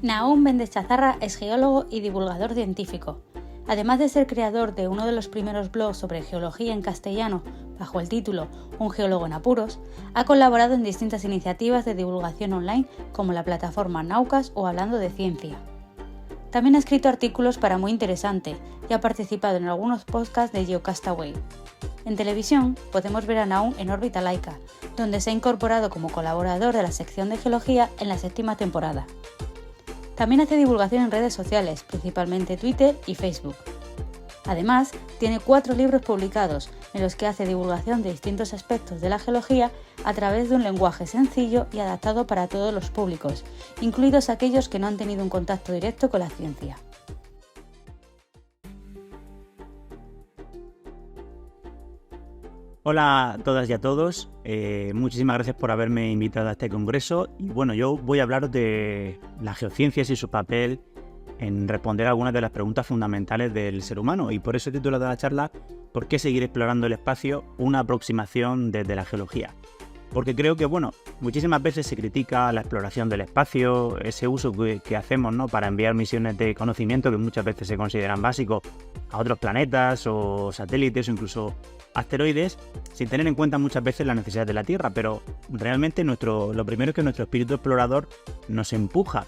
Nahum Bendechazarra es geólogo y divulgador científico. Además de ser creador de uno de los primeros blogs sobre geología en castellano, bajo el título Un geólogo en apuros, ha colaborado en distintas iniciativas de divulgación online como la plataforma Naucas o Hablando de Ciencia. También ha escrito artículos para Muy Interesante y ha participado en algunos podcasts de Geocastaway. En televisión podemos ver a Nahum en Órbita Laica, donde se ha incorporado como colaborador de la sección de geología en la 7ª temporada. También hace divulgación en redes sociales, principalmente Twitter y Facebook. Además, tiene 4 libros publicados en los que hace divulgación de distintos aspectos de la geología a través de un lenguaje sencillo y adaptado para todos los públicos, incluidos aquellos que no han tenido un contacto directo con la ciencia. Hola a todas y a todos, muchísimas gracias por haberme invitado a este congreso y bueno, yo voy a hablaros de las geociencias y su papel en responder algunas de las preguntas fundamentales del ser humano y por eso he titulado la charla ¿Por qué seguir explorando el espacio? Una aproximación desde la geología. Porque creo que, bueno, muchísimas veces se critica la exploración del espacio, ese uso que hacemos, ¿no?, para enviar misiones de conocimiento que muchas veces se consideran básicos a otros planetas o satélites o incluso asteroides, sin tener en cuenta muchas veces la necesidad de la Tierra, pero realmente lo primero es que nuestro espíritu explorador nos empuja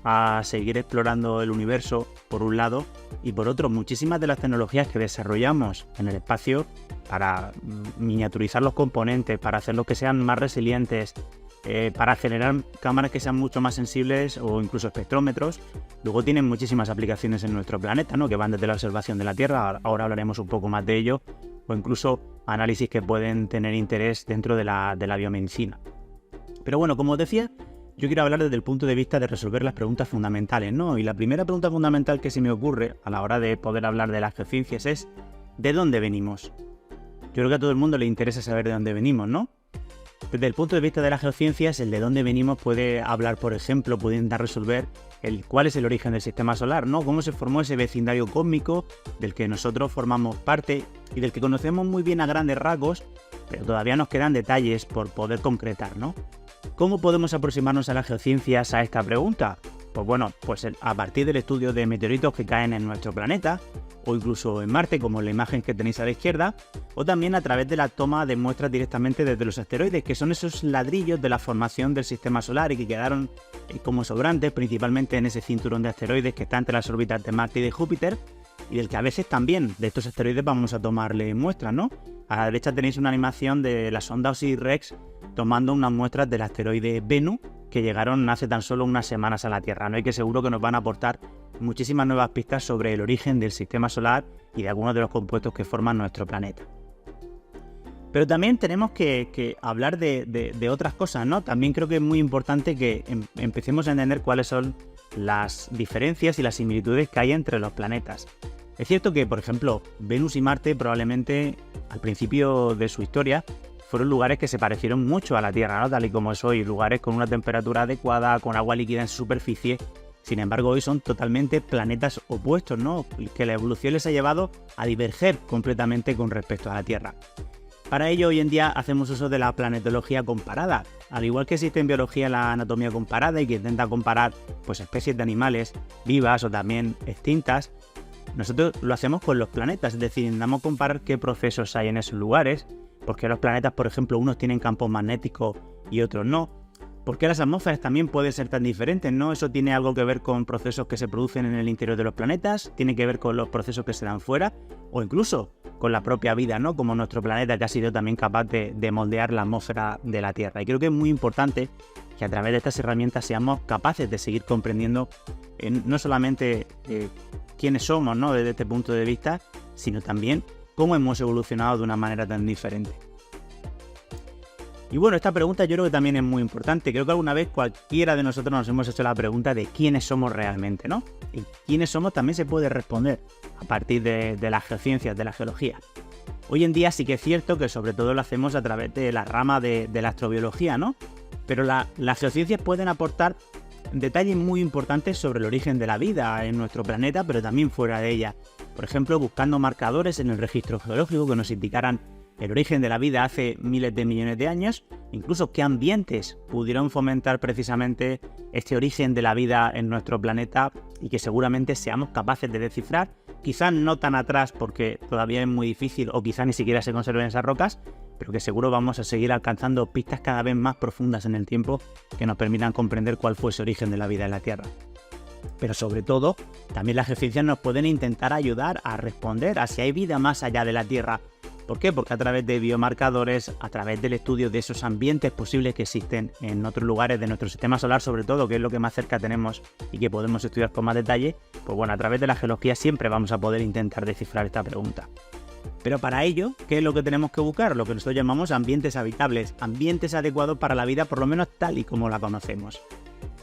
a seguir explorando el universo, por un lado, y por otro, muchísimas de las tecnologías que desarrollamos en el espacio para miniaturizar los componentes, para hacerlos que sean más resilientes, para generar cámaras que sean mucho más sensibles o incluso espectrómetros, luego tienen muchísimas aplicaciones en nuestro planeta, ¿no?, que van desde la observación de la Tierra, ahora hablaremos un poco más de ello, o incluso análisis que pueden tener interés dentro de la biomedicina. Pero bueno, como os decía, yo quiero hablar desde el punto de vista de resolver las preguntas fundamentales, ¿no? Y la primera pregunta fundamental que se me ocurre a la hora de poder hablar de las geociencias es ¿de dónde venimos? Yo creo que a todo el mundo le interesa saber de dónde venimos, ¿no? Desde el punto de vista de las geociencias, el de dónde venimos puede hablar, por ejemplo, puede intentar resolver cuál es el origen del sistema solar, ¿no? Cómo se formó ese vecindario cósmico del que nosotros formamos parte y del que conocemos muy bien a grandes rasgos, pero todavía nos quedan detalles por poder concretar, ¿no? ¿Cómo podemos aproximarnos a las geociencias a esta pregunta? Pues bueno, a partir del estudio de meteoritos que caen en nuestro planeta, o incluso en Marte, como en la imagen que tenéis a la izquierda, o también a través de la toma de muestras directamente desde los asteroides, que son esos ladrillos de la formación del sistema solar y que quedaron como sobrantes, principalmente en ese cinturón de asteroides que está entre las órbitas de Marte y de Júpiter, y del que a veces también de estos asteroides vamos a tomarle muestras, ¿no? A la derecha tenéis una animación de la sonda OSIRIS-REx tomando unas muestras del asteroide Bennu que llegaron hace tan solo unas semanas a la Tierra, ¿no? Y que seguro que nos van a aportar muchísimas nuevas pistas sobre el origen del sistema solar y de algunos de los compuestos que forman nuestro planeta. Pero también tenemos que hablar de otras cosas, ¿no? También creo que es muy importante que empecemos a entender cuáles son las diferencias y las similitudes que hay entre los planetas. Es cierto que, por ejemplo, Venus y Marte probablemente al principio de su historia fueron lugares que se parecieron mucho a la Tierra, ¿no?, tal y como es hoy, lugares con una temperatura adecuada, con agua líquida en su superficie. Sin embargo, hoy son totalmente planetas opuestos, ¿no?, que la evolución les ha llevado a diverger completamente con respecto a la Tierra. Para ello, hoy en día hacemos uso de la planetología comparada. Al igual que existe en biología la anatomía comparada y que intenta comparar especies de animales vivas o también extintas, nosotros lo hacemos con los planetas, es decir, intentamos comparar qué procesos hay en esos lugares, porque los planetas, por ejemplo, unos tienen campos magnéticos y otros no, porque las atmósferas también pueden ser tan diferentes, ¿no? Eso tiene algo que ver con procesos que se producen en el interior de los planetas, tiene que ver con los procesos que se dan fuera, o incluso con la propia vida, ¿no?, como nuestro planeta, que ha sido también capaz de moldear la atmósfera de la Tierra. Y creo que es muy importante que a través de estas herramientas seamos capaces de seguir comprendiendo no solamente quiénes somos, ¿no?, desde este punto de vista, sino también cómo hemos evolucionado de una manera tan diferente. Y bueno, esta pregunta yo creo que también es muy importante. Creo que alguna vez cualquiera de nosotros nos hemos hecho la pregunta de quiénes somos realmente, ¿no? Y quiénes somos también se puede responder a partir de las geociencias, de la geología. Hoy en día sí que es cierto que sobre todo lo hacemos a través de la rama de la astrobiología, ¿no? Pero las geociencias pueden aportar detalles muy importantes sobre el origen de la vida en nuestro planeta, pero también fuera de ella. Por ejemplo, buscando marcadores en el registro geológico que nos indicaran el origen de la vida hace miles de millones de años, incluso qué ambientes pudieron fomentar precisamente este origen de la vida en nuestro planeta y que seguramente seamos capaces de descifrar, quizás no tan atrás porque todavía es muy difícil o quizás ni siquiera se conserven esas rocas, pero que seguro vamos a seguir alcanzando pistas cada vez más profundas en el tiempo que nos permitan comprender cuál fue ese origen de la vida en la Tierra. Pero sobre todo, también las geociencias nos pueden intentar ayudar a responder a si hay vida más allá de la Tierra. ¿Por qué? Porque a través de biomarcadores, a través del estudio de esos ambientes posibles que existen en otros lugares de nuestro sistema solar, sobre todo, que es lo que más cerca tenemos y que podemos estudiar con más detalle, pues bueno, a través de la geología siempre vamos a poder intentar descifrar esta pregunta. Pero para ello, ¿qué es lo que tenemos que buscar? Lo que nosotros llamamos ambientes habitables, ambientes adecuados para la vida, por lo menos tal y como la conocemos.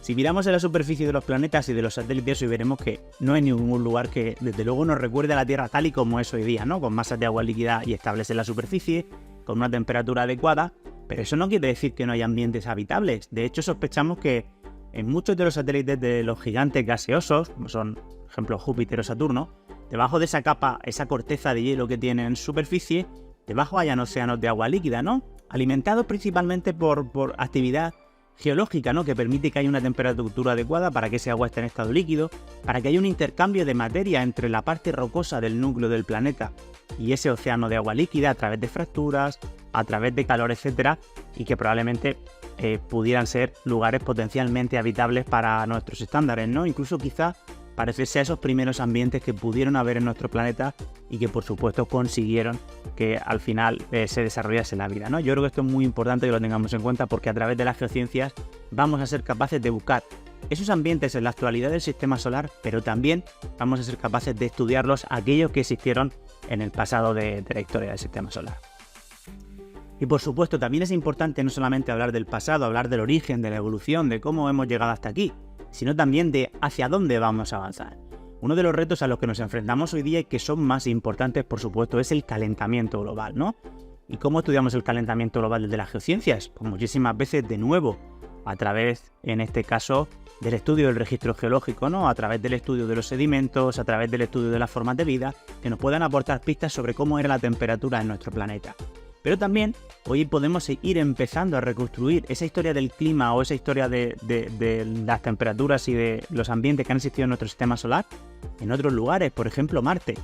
Si miramos en la superficie de los planetas y de los satélites, hoy veremos que no hay ningún lugar que desde luego nos recuerde a la Tierra tal y como es hoy día, ¿no? Con masas de agua líquida y estables en la superficie, con una temperatura adecuada, pero eso no quiere decir que no haya ambientes habitables. De hecho, sospechamos que en muchos de los satélites de los gigantes gaseosos, como son, por ejemplo, Júpiter o Saturno, debajo de esa capa, esa corteza de hielo que tienen en superficie, debajo hayan océanos de agua líquida, ¿no? Alimentados principalmente por actividad geológica, ¿no? Que permite que haya una temperatura adecuada para que ese agua esté en estado líquido, para que haya un intercambio de materia entre la parte rocosa del núcleo del planeta y ese océano de agua líquida a través de fracturas, a través de calor, etcétera, y que probablemente pudieran ser lugares potencialmente habitables para nuestros estándares, ¿no? Incluso quizá parecerse a esos primeros ambientes que pudieron haber en nuestro planeta y que por supuesto consiguieron que al final se desarrollase la vida, ¿no? Yo creo que esto es muy importante que lo tengamos en cuenta porque a través de las geociencias vamos a ser capaces de buscar esos ambientes en la actualidad del sistema solar, pero también vamos a ser capaces de estudiarlos aquellos que existieron en el pasado de la historia del sistema solar. Y por supuesto también es importante no solamente hablar del pasado, hablar del origen, de la evolución, de cómo hemos llegado hasta aquí, sino también de hacia dónde vamos a avanzar. Uno de los retos a los que nos enfrentamos hoy día y que son más importantes, por supuesto, es el calentamiento global, ¿no? ¿Y cómo estudiamos el calentamiento global desde las geociencias? Pues muchísimas veces, de nuevo, a través, en este caso, del estudio del registro geológico, ¿no? A través del estudio de los sedimentos, a través del estudio de las formas de vida, que nos puedan aportar pistas sobre cómo era la temperatura en nuestro planeta. Pero también hoy podemos ir empezando a reconstruir esa historia del clima o esa historia de las temperaturas y de los ambientes que han existido en nuestro sistema solar en otros lugares, por ejemplo Marte.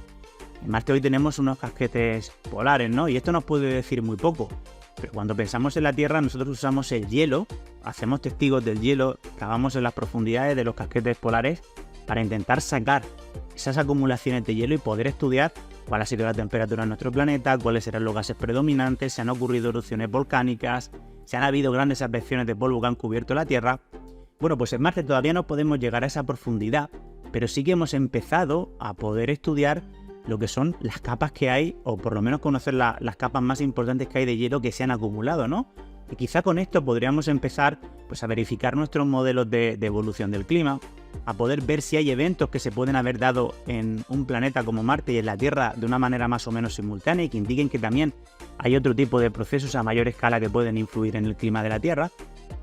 En Marte hoy tenemos unos casquetes polares, ¿no? Y esto nos puede decir muy poco. Pero cuando pensamos en la Tierra, nosotros usamos el hielo, hacemos testigos del hielo, cavamos en las profundidades de los casquetes polares para intentar sacar esas acumulaciones de hielo y poder estudiar cuál ha sido la temperatura en nuestro planeta, cuáles serán los gases predominantes, si han ocurrido erupciones volcánicas, si han habido grandes advecciones de polvo que han cubierto la Tierra. Bueno, pues en Marte todavía no podemos llegar a esa profundidad, pero sí que hemos empezado a poder estudiar lo que son las capas que hay, o por lo menos conocer las capas más importantes que hay de hielo que se han acumulado, ¿no? Y quizá con esto podríamos empezar pues, a verificar nuestros modelos de evolución del clima, a poder ver si hay eventos que se pueden haber dado en un planeta como Marte y en la Tierra de una manera más o menos simultánea y que indiquen que también hay otro tipo de procesos a mayor escala que pueden influir en el clima de la Tierra.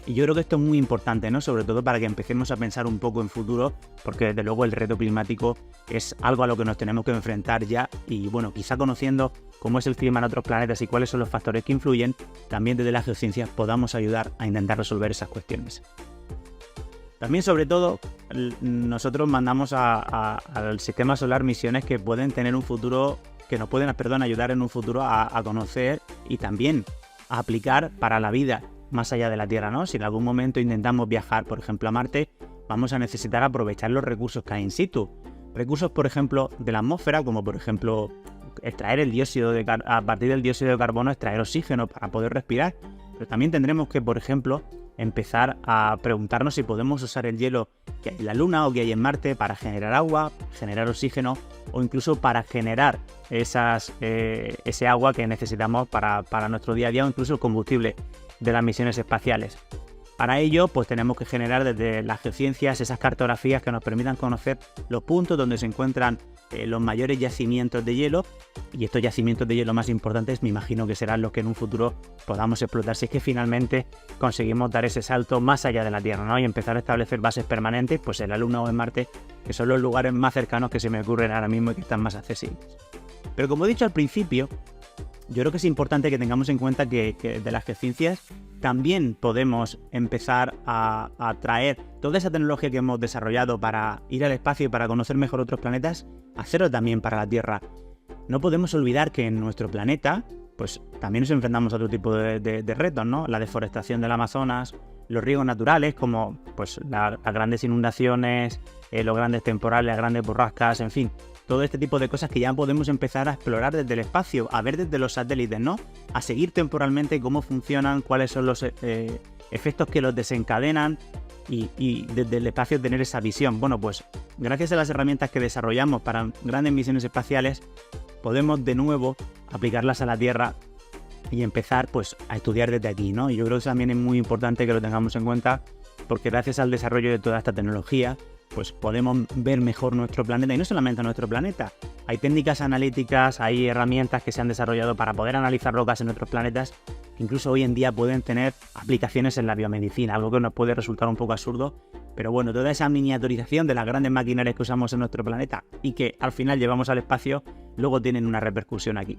Y yo creo que esto es muy importante, ¿no? Sobre todo para que empecemos a pensar un poco en futuro, porque desde luego el reto climático es algo a lo que nos tenemos que enfrentar ya y bueno, quizá conociendo cómo es el clima en otros planetas y cuáles son los factores que influyen, también desde las geociencias podamos ayudar a intentar resolver esas cuestiones. También, sobre todo, nosotros mandamos al sistema solar misiones que pueden tener un futuro, que nos pueden, ayudar en un futuro a conocer y también a aplicar para la vida más allá de la Tierra, ¿no? Si en algún momento intentamos viajar, por ejemplo, a Marte, vamos a necesitar aprovechar los recursos que hay in situ. Recursos, por ejemplo, de la atmósfera, como por ejemplo extraer a partir del dióxido de carbono, extraer oxígeno para poder respirar. Pero también tendremos que, por ejemplo, empezar a preguntarnos si podemos usar el hielo que hay en la Luna o que hay en Marte para generar agua, generar oxígeno o incluso para generar ese agua que necesitamos para nuestro día a día o incluso el combustible de las misiones espaciales. Para ello, pues tenemos que generar desde las geociencias esas cartografías que nos permitan conocer los puntos donde se encuentran los mayores yacimientos de hielo, y estos yacimientos de hielo más importantes me imagino que serán los que en un futuro podamos explotar si es que finalmente conseguimos dar ese salto más allá de la Tierra, ¿no? Y empezar a establecer bases permanentes pues en la Luna o en Marte, que son los lugares más cercanos que se me ocurren ahora mismo y que están más accesibles. Pero como he dicho al principio, yo creo que es importante que tengamos en cuenta que de las geociencias también podemos empezar a traer toda esa tecnología que hemos desarrollado para ir al espacio y para conocer mejor otros planetas, hacerlo también para la Tierra. No podemos olvidar que en nuestro planeta, pues también nos enfrentamos a otro tipo de retos, ¿no? La deforestación del Amazonas, los riesgos naturales, como pues las grandes inundaciones, los grandes temporales, las grandes borrascas, en fin, todo este tipo de cosas que ya podemos empezar a explorar desde el espacio, a ver desde los satélites, ¿no? A seguir temporalmente cómo funcionan, cuáles son los efectos que los desencadenan y desde el espacio tener esa visión. Bueno, pues gracias a las herramientas que desarrollamos para grandes misiones espaciales, podemos de nuevo aplicarlas a la Tierra y empezar pues a estudiar desde aquí, ¿no? Y yo creo que también es muy importante que lo tengamos en cuenta, porque gracias al desarrollo de toda esta tecnología, pues podemos ver mejor nuestro planeta, y no solamente nuestro planeta. Hay técnicas analíticas, hay herramientas que se han desarrollado para poder analizar rocas en otros planetas, que incluso hoy en día pueden tener aplicaciones en la biomedicina, algo que nos puede resultar un poco absurdo, pero bueno, toda esa miniaturización de las grandes maquinarias que usamos en nuestro planeta y que al final llevamos al espacio, luego tienen una repercusión aquí.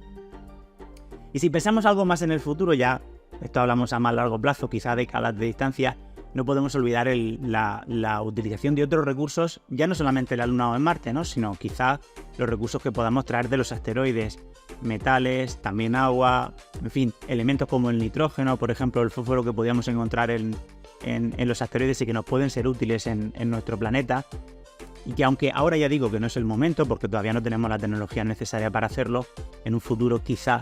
Y si pensamos algo más en el futuro, ya esto hablamos a más largo plazo, quizá décadas de distancia, no podemos olvidar la utilización de otros recursos, ya no solamente en la Luna o en Marte, ¿no? Sino quizá los recursos que podamos traer de los asteroides, metales, también agua, en fin, elementos como el nitrógeno, por ejemplo, el fósforo que podíamos encontrar en los asteroides y que nos pueden ser útiles en nuestro planeta. Y que aunque ahora ya digo que no es el momento, porque todavía no tenemos la tecnología necesaria para hacerlo, en un futuro quizá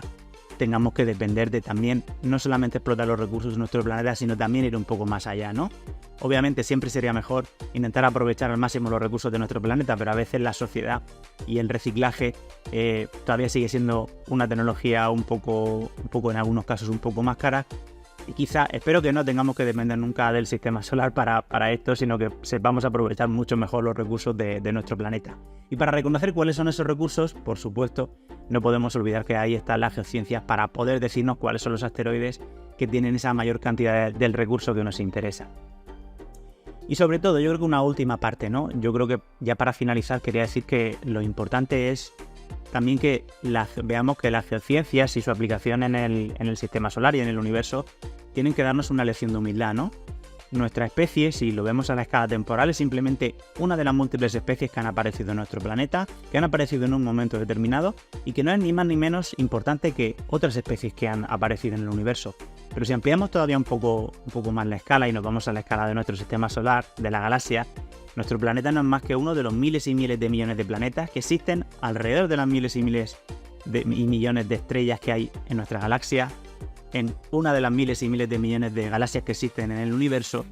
tengamos que depender de también no solamente explotar los recursos de nuestro planeta, sino también ir un poco más allá, ¿no? Obviamente siempre sería mejor intentar aprovechar al máximo los recursos de nuestro planeta, pero a veces la sociedad y el reciclaje todavía sigue siendo una tecnología un poco en algunos casos un poco más cara. Y quizá, espero que no tengamos que depender nunca del sistema solar para esto, sino que sepamos aprovechar mucho mejor los recursos de nuestro planeta. Y para reconocer cuáles son esos recursos, por supuesto, no podemos olvidar que ahí están las geociencias para poder decirnos cuáles son los asteroides que tienen esa mayor cantidad del recurso que nos interesa. Y sobre todo, yo creo que una última parte, ¿no? Yo creo que ya para finalizar quería decir que lo importante es también que veamos que las geociencias y su aplicación en el sistema solar y en el universo tienen que darnos una lección de humildad, ¿no? Nuestra especie, si lo vemos a la escala temporal, es simplemente una de las múltiples especies que han aparecido en nuestro planeta, que han aparecido en un momento determinado y que no es ni más ni menos importante que otras especies que han aparecido en el universo. Pero si ampliamos todavía un poco más la escala y nos vamos a la escala de nuestro sistema solar, de la galaxia, nuestro planeta no es más que uno de los miles y miles de millones de planetas que existen alrededor de las miles y miles y millones de estrellas que hay en nuestra galaxia, en una de las miles y miles de millones de galaxias que existen en el universo,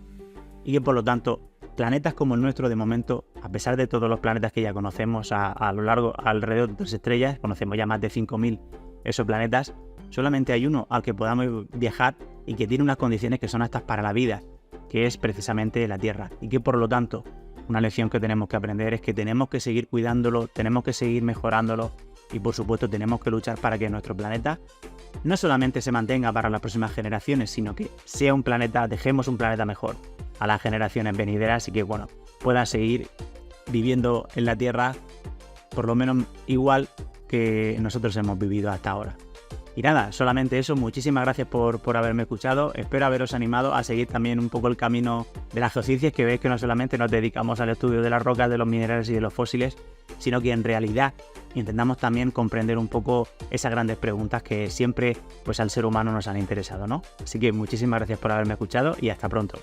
y que por lo tanto planetas como el nuestro de momento, a pesar de todos los planetas que ya conocemos alrededor de 3 estrellas, conocemos ya más de 5.000 exoplanetas, solamente hay uno al que podamos viajar y que tiene unas condiciones que son aptas para la vida, que es precisamente la Tierra, y que por lo tanto una lección que tenemos que aprender es que tenemos que seguir cuidándolo, tenemos que seguir mejorándolo y por supuesto tenemos que luchar para que nuestro planeta no solamente se mantenga para las próximas generaciones, sino que sea un planeta, dejemos un planeta mejor a las generaciones venideras y que bueno, pueda seguir viviendo en la Tierra por lo menos igual que nosotros hemos vivido hasta ahora. Y nada, solamente eso, muchísimas gracias por haberme escuchado, espero haberos animado a seguir también un poco el camino de las geociencias, que veis que no solamente nos dedicamos al estudio de las rocas, de los minerales y de los fósiles, sino que en realidad intentamos también comprender un poco esas grandes preguntas que siempre pues al ser humano nos han interesado, ¿no? Así que muchísimas gracias por haberme escuchado y hasta pronto.